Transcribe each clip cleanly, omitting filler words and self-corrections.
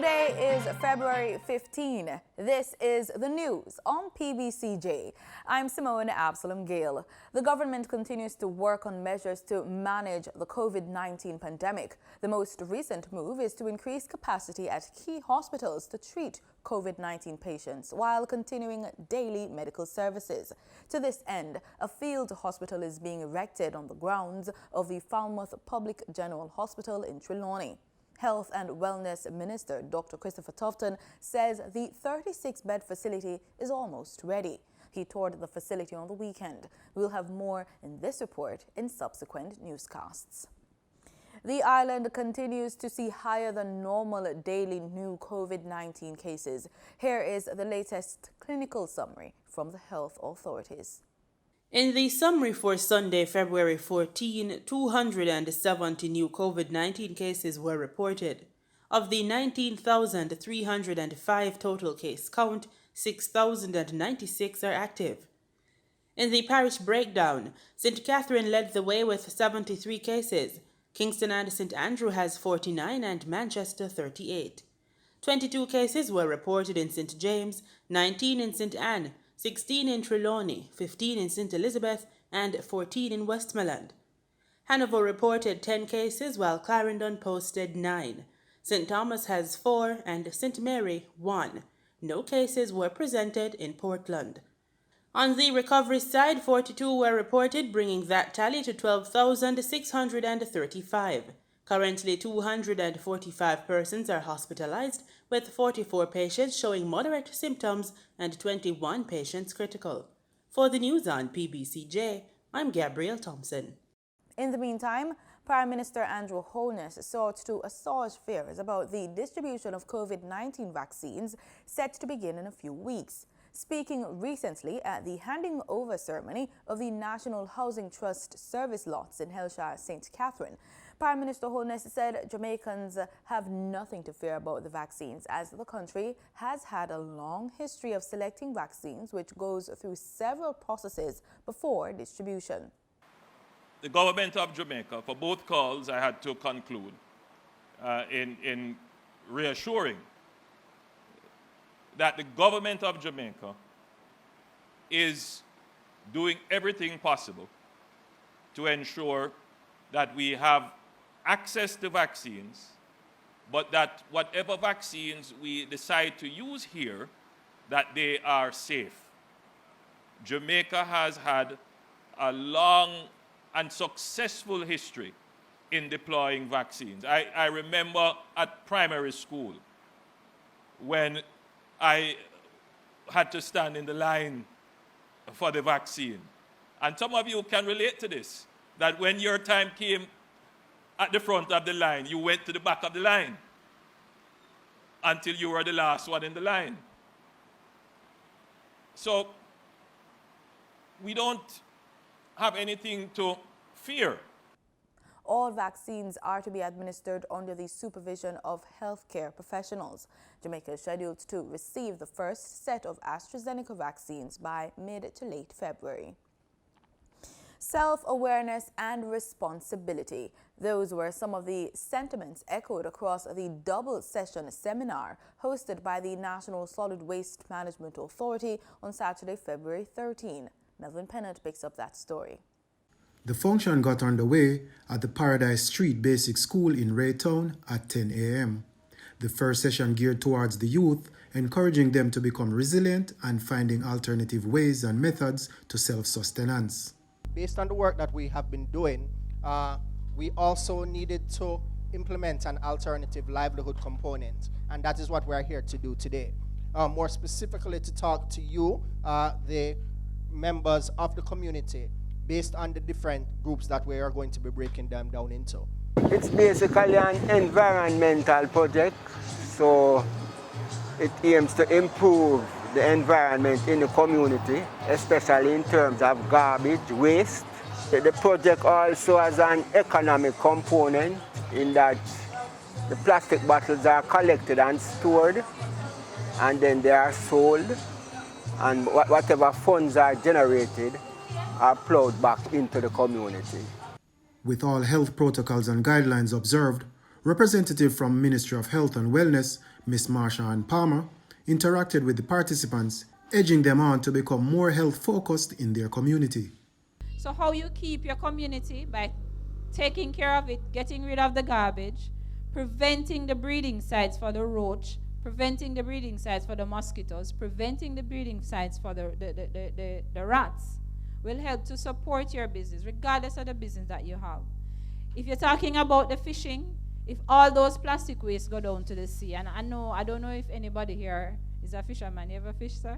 Today is February 15. This is the news on PBCJ. I'm Simone Absalom Gale. The government continues to work on measures to manage the COVID-19 pandemic. The most recent move is to increase capacity at key hospitals to treat COVID-19 patients while continuing daily medical services. To this end, a field hospital is being erected on the grounds of the Falmouth Public General Hospital in Trelawney. Health and Wellness Minister Dr. Christopher Tufton says the 36-bed facility is almost ready. He toured the facility on the weekend. We'll have more in this report in subsequent newscasts. The island continues to see higher than normal daily new COVID-19 cases. Here is the latest clinical summary from the health authorities. In the summary for Sunday, February 14, 270 new COVID-19 cases were reported. Of the 19,305 total case count, 6,096 are active. In the parish breakdown, St. Catherine led the way with 73 cases. Kingston and St. Andrew has 49 and Manchester 38. 22 cases were reported in St. James, 19 in St. Anne, 16 in Trelawney, 15 in St. Elizabeth, and 14 in Westmoreland. Hanover reported 10 cases, while Clarendon posted 9. St. Thomas has 4 and St. Mary 1. No cases were presented in Portland. On the Recoveries side, 42 were reported, bringing that tally to 12,635. Currently, 245 persons are hospitalized, with 44 patients showing moderate symptoms and 21 patients critical. For the news on PBCJ, I'm Gabrielle Thompson. In the meantime, Prime Minister Andrew Holness sought to assuage fears about the distribution of COVID-19 vaccines set to begin in a few weeks. Speaking recently at the handing over ceremony of the National Housing Trust service lots in Hellshire, St. Catherine, Prime Minister Holness said Jamaicans have nothing to fear about the vaccines, as the country has had a long history of selecting vaccines, which goes through several processes before distribution. The government of Jamaica, for both calls, I had to conclude in reassuring that the government of Jamaica is doing everything possible to ensure that we have access to vaccines, but that whatever vaccines we decide to use here, that they are safe. Jamaica has had a long and successful history in deploying vaccines. I remember at primary school when I had to stand in the line for the vaccine. And some of you can relate to this, that when your time came at the front of the line, you went to the back of the line until you were the last one in the line. So we don't have anything to fear. All vaccines are to be administered under the supervision of healthcare professionals. Jamaica is scheduled to receive the first set of AstraZeneca vaccines by mid to late February. Self-awareness and responsibility. Those were some of the sentiments echoed across the double-session seminar hosted by the National Solid Waste Management Authority on Saturday, February 13. Melvin Pennant picks up that story. The function got underway at the Paradise Street Basic School in Raytown at 10 a.m. The first session geared towards the youth, encouraging them to become resilient and finding alternative ways and methods to self-sustenance. Based on the work that we have been doing, we also needed to implement an alternative livelihood component, and that is what we're here to do today. More specifically, to talk to you, the members of the community, based on the different groups that we are going to be breaking them down into. It's basically an environmental project, so it aims to improve the environment in the community, especially in terms of garbage, waste. The project also has an economic component in that the plastic bottles are collected and stored, and then they are sold, and whatever funds are generated are plowed back into the community. With all health protocols and guidelines observed, representative from Ministry of Health and Wellness, Miss Marsha Ann Palmer, interacted with the participants, edging them on to become more health-focused in their community. So how you keep your community by taking care of it, getting rid of the garbage, preventing the breeding sites for the roach, preventing the breeding sites for the mosquitoes, preventing the breeding sites for the rats will help to support your business, regardless of the business that you have. If you're talking about the fishing, if all those plastic waste go down to the sea, and I don't know if anybody here is a fisherman. You ever fish, sir?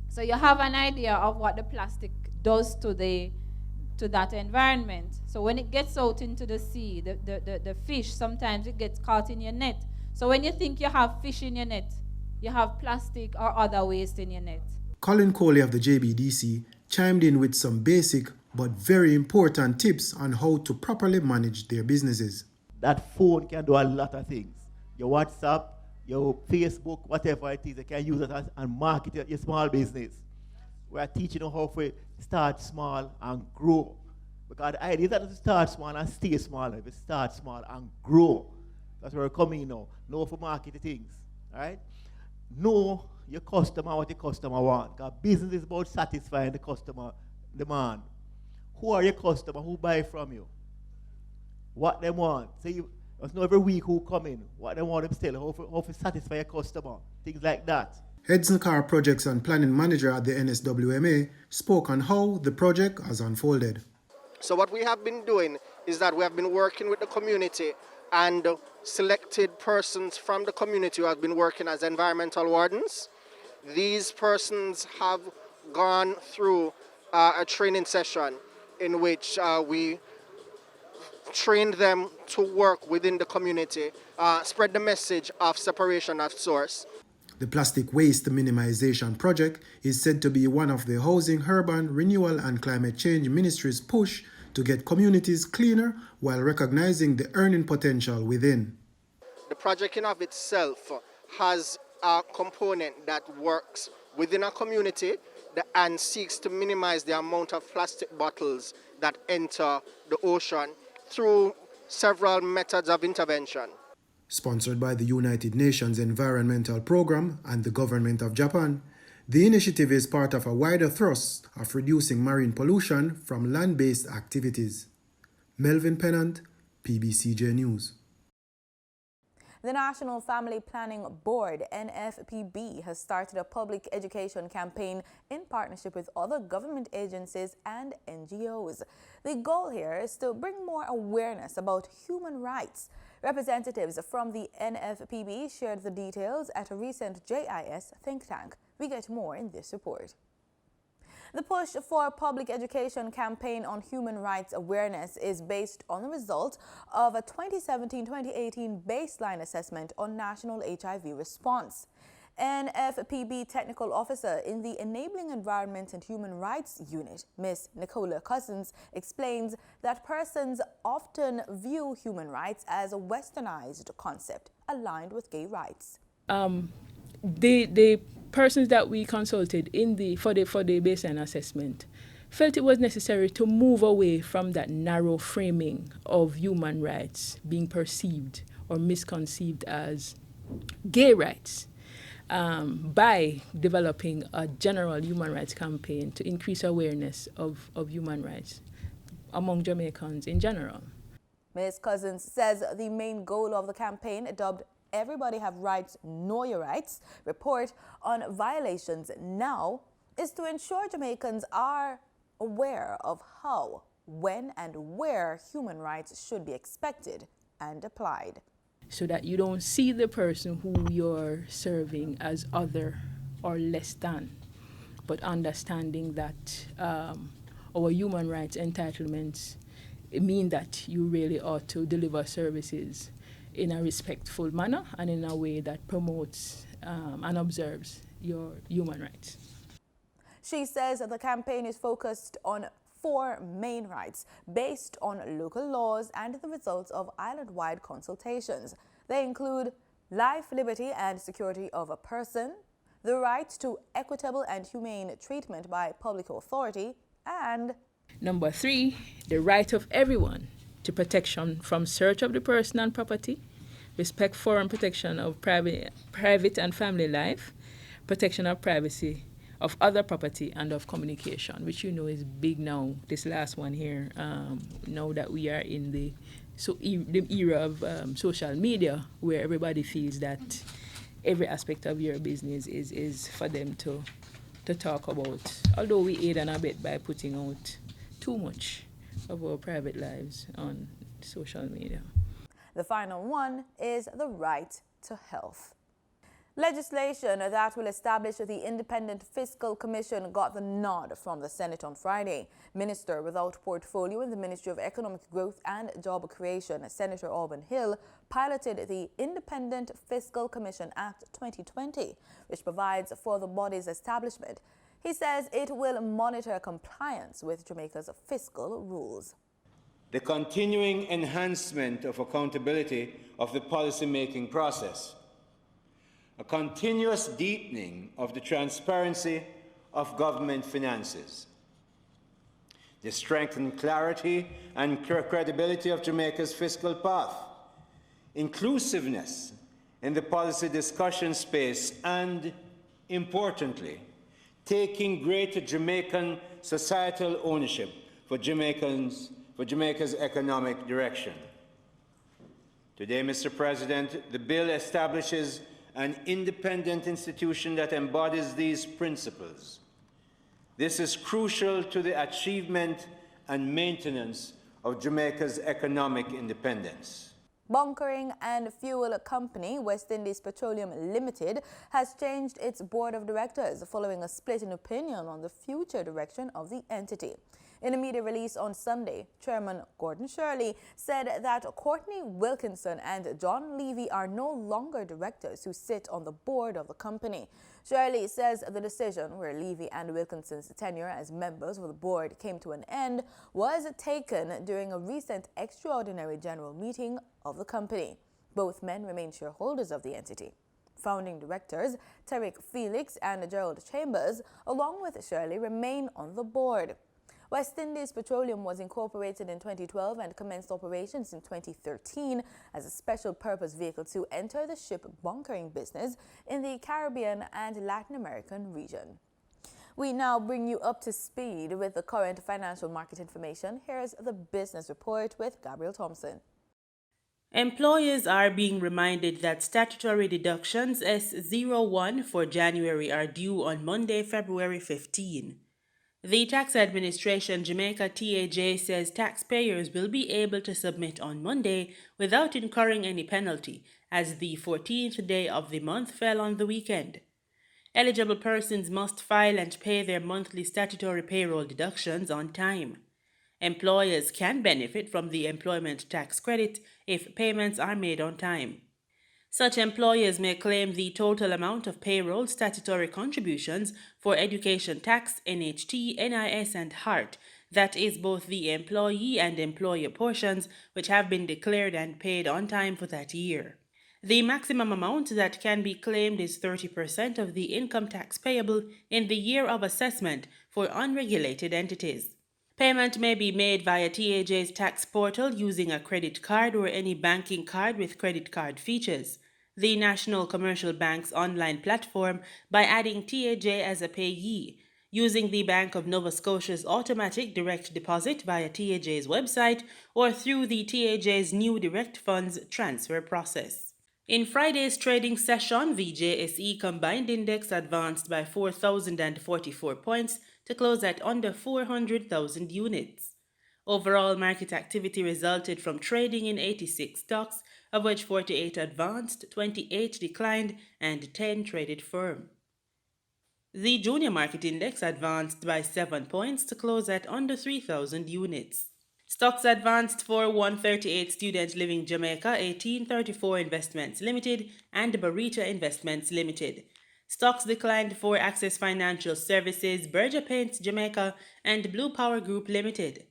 So you have an idea of what the plastic does to that environment. So when it gets out into the sea, the fish, sometimes it gets caught in your net. So when you think you have fish in your net, you have plastic or other waste in your net. Colin Coley of the JBDC chimed in with some basic but very important tips on how to properly manage their businesses. That phone can do a lot of things. Your WhatsApp, your Facebook, whatever it is, you can use it and market your small business. We are teaching you how to start small and grow. Because the idea is not to start small and stay small. If you start small and grow, that's where we're coming now. Know for market things, all right? Know your customer, what your customer wants. Because business is about satisfying the customer demand. Who are your customer? Who buy from you? What they want. Say there's no every week who come in. What they want them still. How to satisfy your customer. Things like that. Edson Carr, Projects and Planning Manager at the NSWMA, spoke on how the project has unfolded. So what we have been doing is that we have been working with the community and selected persons from the community who have been working as environmental wardens. These persons have gone through a training session in which we trained them to work within the community, spread the message of separation at source. The Plastic Waste Minimization project is said to be one of the Housing, Urban, Renewal and Climate Change Ministry's push to get communities cleaner while recognizing the earning potential within. The project in of itself has a component that works within a community and seeks to minimize the amount of plastic bottles that enter the ocean through several methods of intervention. Sponsored by the United Nations Environmental Programme and the Government of Japan, the initiative is part of a wider thrust of reducing marine pollution from land-based activities. Melvin Pennant, PBCJ News. The National Family Planning Board, NFPB, has started a public education campaign in partnership with other government agencies and NGOs. The goal here is to bring more awareness about human rights. Representatives from the NFPB shared the details at a recent JIS think tank. We get more in this report. The push for a public education campaign on human rights awareness is based on the result of a 2017-2018 baseline assessment on national HIV response. NFPB Technical Officer in the Enabling Environment and Human Rights Unit, Ms. Nicola Cousins, explains that persons often view human rights as a westernized concept aligned with gay rights. The persons that we consulted for the baseline assessment felt it was necessary to move away from that narrow framing of human rights being perceived or misconceived as gay rights by developing a general human rights campaign to increase awareness of human rights among Jamaicans in general. Ms. Cousins says the main goal of the campaign, dubbed Everybody Have Rights, Know Your Rights report on violations now, is to ensure Jamaicans are aware of how, when, and where human rights should be expected and applied. So that you don't see the person who you're serving as other or less than, but understanding that our human rights entitlements mean that you really ought to deliver services in a respectful manner and in a way that promotes and observes your human rights. She says that the campaign is focused on 4 main rights based on local laws and the results of island-wide consultations. They include life, liberty, and security of a person, the right to equitable and humane treatment by public authority, and Number 3, the right of everyone to protection from search of the person and property, respect for and protection of private and family life, protection of privacy, of other property, and of communication, which you know is big now, this last one here, now that we are in the era of social media, where everybody feels that every aspect of your business is for them to talk about, although we aid and abet by putting out too much of our private lives on social media. The final one is the right to health. Legislation that will establish the Independent Fiscal Commission got the nod from the Senate on Friday. Minister without portfolio in the Ministry of Economic Growth and Job Creation, Senator Auburn Hill, piloted the Independent Fiscal Commission Act 2020, which provides for the body's establishment. He says it will monitor compliance with Jamaica's fiscal rules. The continuing enhancement of accountability of the policy-making process, a continuous deepening of the transparency of government finances, the strengthened clarity and credibility of Jamaica's fiscal path, inclusiveness in the policy discussion space, and, importantly, taking greater Jamaican societal ownership for Jamaica's economic direction. Today, Mr. President, the bill establishes an independent institution that embodies these principles. This is crucial to the achievement and maintenance of Jamaica's economic independence. Bunkering and fuel company West Indies Petroleum Limited has changed its board of directors following a split in opinion on the future direction of the entity. In a media release on Sunday, Chairman Gordon Shirley said that Courtney, Wilkinson and John Levy are no longer directors who sit on the board of the company. Shirley says the decision where Levy and Wilkinson's tenure as members of the board came to an end was taken during a recent extraordinary general meeting of the company. Both men remain shareholders of the entity. Founding directors Tarek Felix and Gerald Chambers, along with Shirley, remain on the board. West Indies Petroleum was incorporated in 2012 and commenced operations in 2013 as a special purpose vehicle to enter the ship bunkering business in the Caribbean and Latin American region. We now bring you up to speed with the current financial market information. Here's the business report with Gabriel Thompson. Employers are being reminded that statutory deductions S01 for January are due on Monday, February 15. The Tax Administration Jamaica TAJ says taxpayers will be able to submit on Monday without incurring any penalty, as the 14th day of the month fell on the weekend. Eligible persons must file and pay their monthly statutory payroll deductions on time. Employers can benefit from the employment tax credit if payments are made on time. Such employers may claim the total amount of payroll statutory contributions for education tax, NHT, NIS, and HART, that is both the employee and employer portions, which have been declared and paid on time for that year. The maximum amount that can be claimed is 30% of the income tax payable in the year of assessment for unregulated entities. Payment may be made via TAJ's tax portal using a credit card or any banking card with credit card features, the National Commercial Bank's online platform, by adding TAJ as a payee, using the Bank of Nova Scotia's automatic direct deposit via TAJ's website, or through the TAJ's new direct funds transfer process. In Friday's trading session, the JSE combined index advanced by 4,044 points to close at under 400,000 units. Overall market activity resulted from trading in 86 stocks, of which 48 advanced, 28 declined, and 10 traded firm. The junior market index advanced by 7 points to close at under 3,000 units. Stocks advanced for 138 Student Living Jamaica, 1834 Investments Limited, and Barita Investments Limited. Stocks declined for Access Financial Services, Berger Paints Jamaica, and Blue Power Group Limited.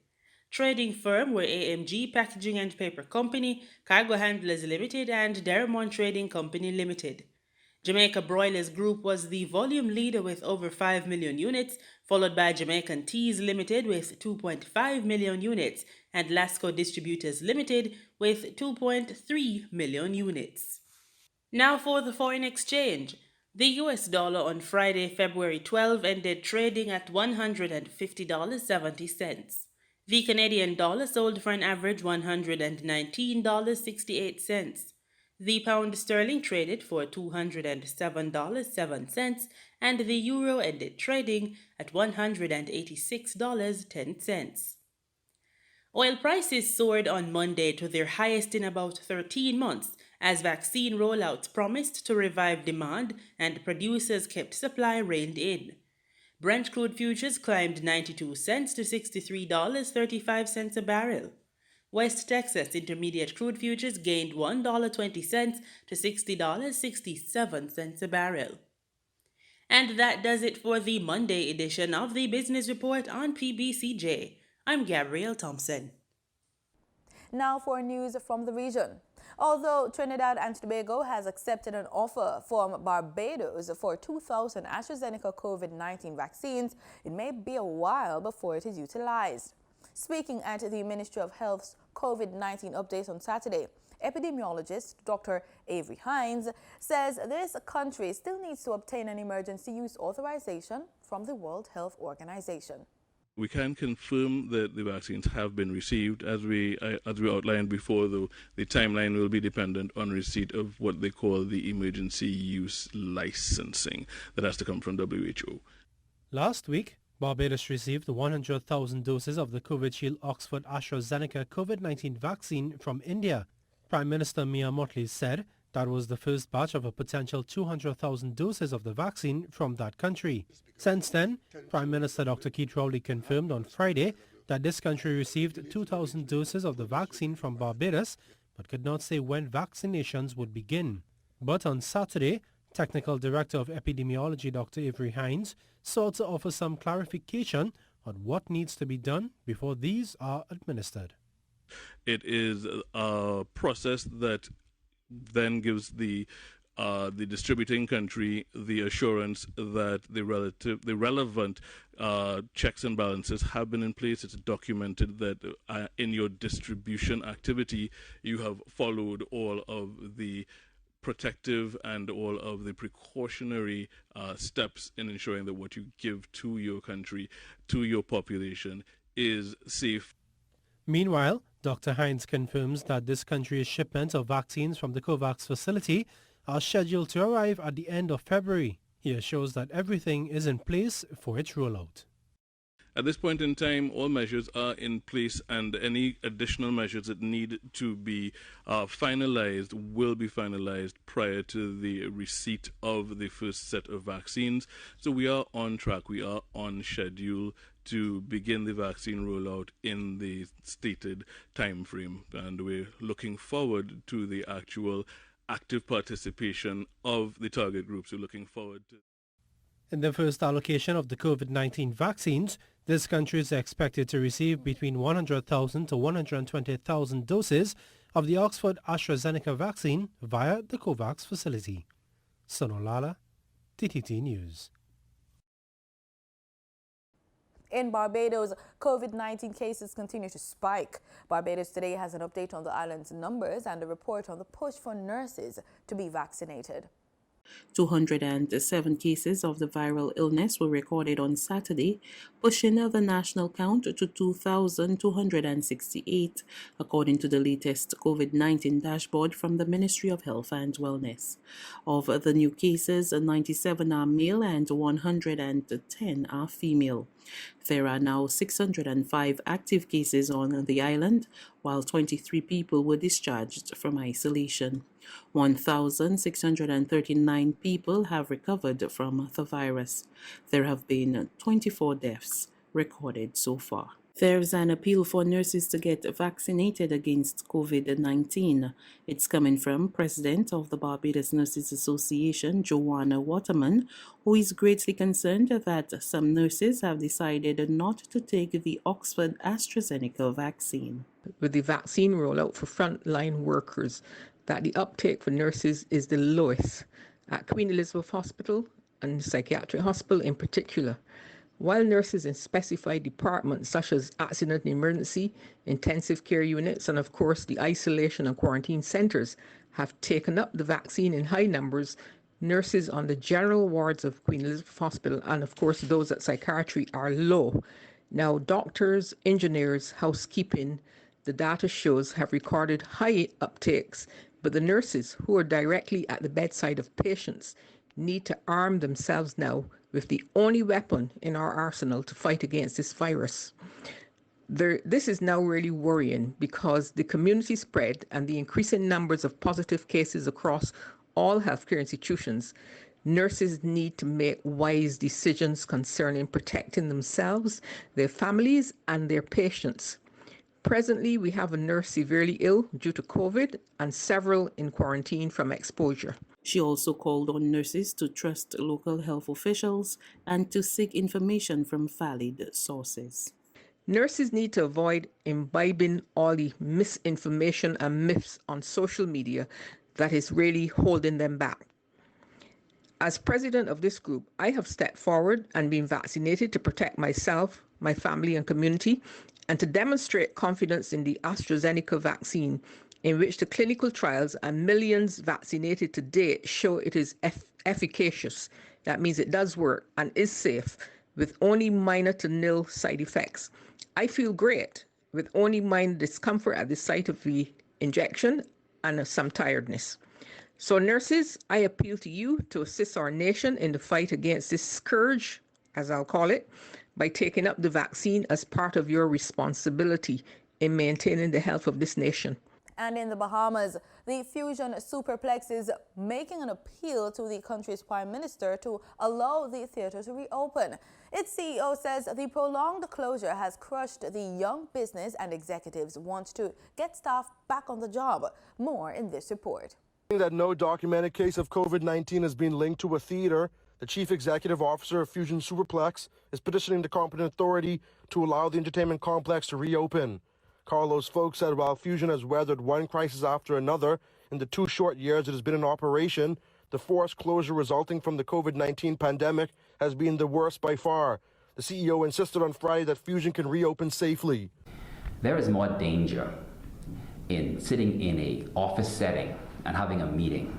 Trading firm were AMG Packaging and Paper Company, Cargo Handlers Limited, and Derrimon Trading Company Limited. Jamaica Broilers Group was the volume leader with over 5 million units, followed by Jamaican Teas Limited with 2.5 million units and Lasco Distributors Limited with 2.3 million units. Now for the foreign exchange. The US dollar on Friday, February 12 ended trading at $150.70. The Canadian dollar sold for an average $119.68. The pound sterling traded for $207.07, and the euro ended trading at $186.10. Oil prices soared on Monday to their highest in about 13 months as vaccine rollouts promised to revive demand and producers kept supply reined in. Brent crude futures climbed 92 cents to $63.35 a barrel. West Texas Intermediate crude futures gained $1.20 to $60.67 a barrel. And that does it for the Monday edition of the Business Report on PBCJ. I'm Gabrielle Thompson. Now for news from the region. Although Trinidad and Tobago has accepted an offer from Barbados for 2,000 AstraZeneca COVID-19 vaccines, it may be a while before it is utilized. Speaking at the Ministry of Health's COVID-19 update on Saturday, epidemiologist Dr. Avery Hines says this country still needs to obtain an emergency use authorization from the World Health Organization. We can confirm that the vaccines have been received. As we outlined before, though, the timeline will be dependent on receipt of what they call the emergency use licensing that has to come from WHO. Last week, Barbados received 100,000 doses of the Covishield Oxford AstraZeneca COVID-19 vaccine from India. Prime Minister Mia Mottley said that was the first batch of a potential 200,000 doses of the vaccine from that country. Since then, Prime Minister Dr. Keith Rowley confirmed on Friday that this country received 2,000 doses of the vaccine from Barbados, but could not say when vaccinations would begin. But on Saturday, Technical Director of Epidemiology Dr. Avery Hines sought to offer some clarification on what needs to be done before these are administered. It is a process that then gives the distributing country the assurance that the relevant checks and balances have been in place. It's documented that in your distribution activity you have followed all of the protective and all of the precautionary steps in ensuring that what you give to your country, to your population, is safe. Meanwhile, Dr. Hines confirms that this country's shipments of vaccines from the COVAX facility are scheduled to arrive at the end of February. He assures that everything is in place for its rollout. At this point in time, all measures are in place, and any additional measures that need to be finalized will be finalized prior to the receipt of the first set of vaccines. So we are on track, we are on schedule to begin the vaccine rollout in the stated time frame, and we're looking forward to the actual active participation of the target groups. We're looking forward to. In the first allocation of the COVID-19 vaccines, this country is expected to receive between 100,000 to 120,000 doses of the Oxford AstraZeneca vaccine via the COVAX facility. Sonolala, TTT News. In Barbados, COVID-19 cases continue to spike. Barbados today has an update on the island's numbers and a report on the push for nurses to be vaccinated. 207 cases of the viral illness were recorded on Saturday, pushing the national count to 2,268, according to the latest COVID-19 dashboard from the Ministry of Health and Wellness. Of the new cases, 97 are male and 110 are female. There are now 605 active cases on the island, while 23 people were discharged from isolation. 1,639 people have recovered from the virus. There have been 24 deaths recorded so far. There's an appeal for nurses to get vaccinated against COVID-19. It's coming from President of the Barbados Nurses Association, Joanna Waterman, who is greatly concerned that some nurses have decided not to take the Oxford AstraZeneca vaccine. With the vaccine rollout for frontline workers, that the uptake for nurses is the lowest. at Queen Elizabeth Hospital and Psychiatric Hospital in particular. While nurses in specified departments such as accident and emergency, intensive care units, and of course the isolation and quarantine centres have taken up the vaccine in high numbers, nurses on the general wards of Queen Elizabeth Hospital and of course those at psychiatry are low. Now doctors, engineers, housekeeping, the data shows have recorded high uptakes, but the nurses who are directly at the bedside of patients need to arm themselves now with the only weapon in our arsenal to fight against this virus. This is now really worrying because the community spread and the increasing numbers of positive cases across all healthcare institutions, nurses need to make wise decisions concerning protecting themselves, their families, and their patients. Presently, we have a nurse severely ill due to COVID and several in quarantine from exposure. She also called on nurses to trust local health officials and to seek information from valid sources. Nurses need to avoid imbibing all the misinformation and myths on social media that is really holding them back. As president of this group, I have stepped forward and been vaccinated to protect myself, my family and community, and to demonstrate confidence in the AstraZeneca vaccine, in which the clinical trials and millions vaccinated to date show it is efficacious. That means it does work and is safe, with only minor to nil side effects. I feel great, with only minor discomfort at the site of the injection and some tiredness. So nurses, I appeal to you to assist our nation in the fight against this scourge, as I'll call it, by taking up the vaccine as part of your responsibility in maintaining the health of this nation. And in the Bahamas, the Fusion Superplex is making an appeal to the country's prime minister to allow the theatre to reopen. Its CEO says the prolonged closure has crushed the young business and executives want to get staff back on the job. More in this report. That no documented case of COVID-19 has been linked to a theatre, the chief executive officer of Fusion Superplex is petitioning the competent authority to allow the entertainment complex to reopen. Carlos Folk said while Fusion has weathered one crisis after another in the 2 short years it has been in operation, the forced closure resulting from the COVID-19 pandemic has been the worst by far. The CEO insisted on Friday that Fusion can reopen safely. There is more danger in sitting in an office setting and having a meeting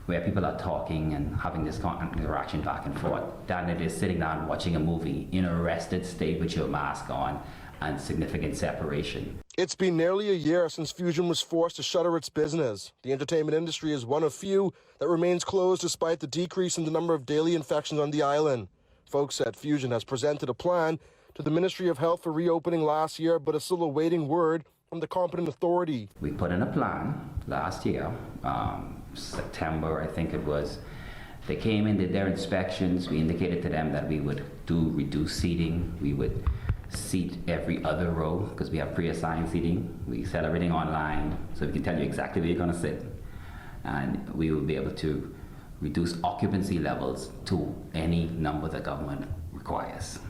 where people are talking and having this interaction back and forth than it is sitting down watching a movie in a rested state with your mask on and significant separation. It's been nearly a year since Fusion was forced to shutter its business. The entertainment industry is one of few that remains closed despite the decrease in the number of daily infections on the island. Folks said Fusion has presented a plan to the Ministry of Health for reopening last year, but is still awaiting word from the competent authority. We put in a plan last year, September I think it was. They came in, did their inspections. We indicated to them that we would do reduced seating. We would seat every other row because we have pre-assigned seating. We set everything online so we can tell you exactly where you're going to sit. And we will be able to reduce occupancy levels to any number the government requires.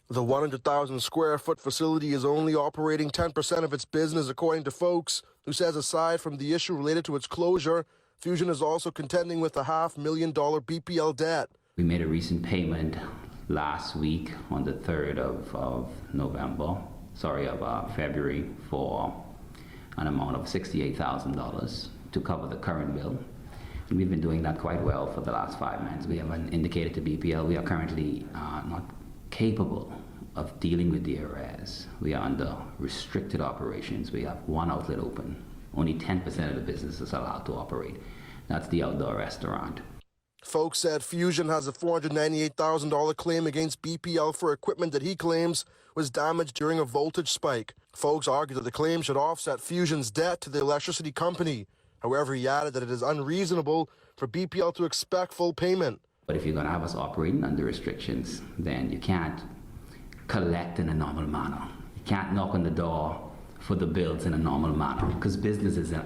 The 100,000 square foot facility is only operating 10% of its business, according to Folks, who says aside from the issue related to its closure, Fusion is also contending with a $500,000 BPL debt. We made a recent payment last week on the 3rd of February for an amount of $68,000 to cover the current bill. And we've been doing that quite well for the last 5 months. We have indicated to BPL we are currently not capable of dealing with the arrears. We are under restricted operations. We have one outlet open. Only 10% of the business is allowed to operate. That's the outdoor restaurant. Folks said Fusion has a $498,000 claim against BPL for equipment that he claims was damaged during a voltage spike. Folks argued that the claim should offset Fusion's debt to the electricity company. However, he added that it is unreasonable for BPL to expect full payment. But if you're going to have us operating under restrictions, then you can't collect in a normal manner. You can't knock on the door for the bills in a normal manner because business isn't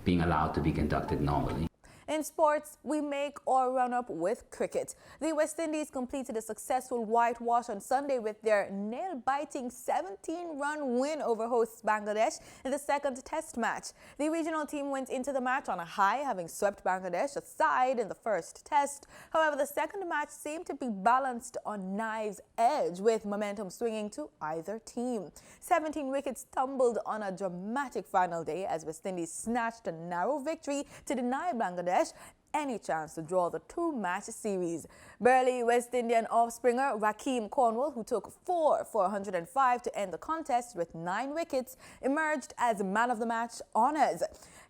being allowed to be conducted normally. In In sports, we make or run up with cricket. The West Indies completed a successful whitewash on Sunday with their nail-biting 17-run win over hosts Bangladesh in the second test match. The regional team went into the match on a high, having swept Bangladesh aside in the first test. However, the second match seemed to be balanced on knife's edge, with momentum swinging to either team. 17 wickets tumbled on a dramatic final day as West Indies snatched a narrow victory to deny Bangladesh any chance to draw the two-match series. Burly West Indian offspringer Rakeem Cornwall, who took 4 for 105 to end the contest with 9 wickets, emerged as man of the match honours.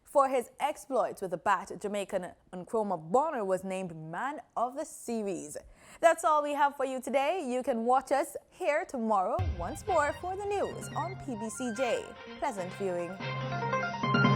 For his exploits with the bat, Jamaican Nkrumah Bonner was named man of the series. That's all we have for you today. You can watch us here tomorrow once more for the news on PBCJ. Pleasant viewing.